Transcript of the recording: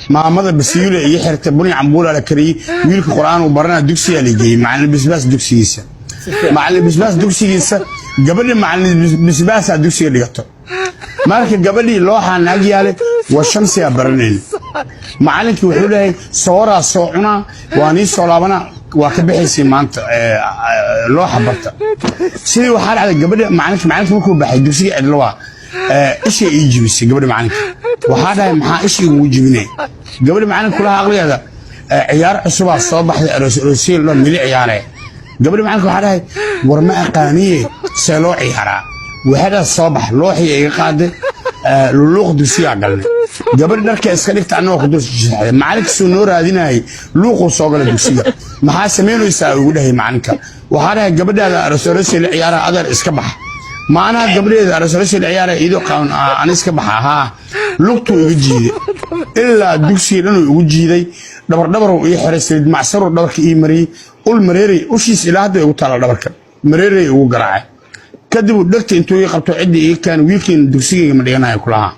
maamada basiire iyo xirta buni cambuula la kariye wiilka quraan uu barana dugsiga la geeyay macallin bisbaas dugsigiisa macallin bisbaas dugsigiisa gabadha macallin bisbaas dugsiga dhigato marka gabadhii loo xanaag yaale waa shamsiga baraneen macallinkii wuxuu leeyahay soora soo cuna waani soo laabana waa ka bixisay maanta loo xabarta sidii waxa dhacday gabadha macallinka markuu baxay dugsiga cidlaa ishii ay jibisay gabadha macallinka waxa dhahay maxaa ishii ugu jibinay gabadha macallinka kula aqliyada ciyaar cusub soo baxday aroosiil loo mili ciyaaray gabadha macallinka waxa dhahay war ma aqaaniye see loo ciyaaraa waxa soo bax looxii ay qaaday luuq dugsiga galnay gabadh dharka iska dhigta anoo ku dulshaxay macallinka soo noo raadinay luuqu soo galay dugsiga maxaa sameynaysaa ugu dhahay macallinka waxa dhahay gabadhaada aroosiil ciyaara adar iska bax maana gabadheeda aroosiil ciyaara idoo qaan aan iska baxa luuqtu ugu jiiday ilaa dugsiga dhan ugu jiiday dhabar uu xiray saliid macsaro dhabarka ii mariyay ul mareeray ushiis ilaa hadda ugu taala dhabarka mareeray ugu garaacay kadib dhagta intuu qabto cidii kan wiilkeen dugsiga ma dhiganayo kulaha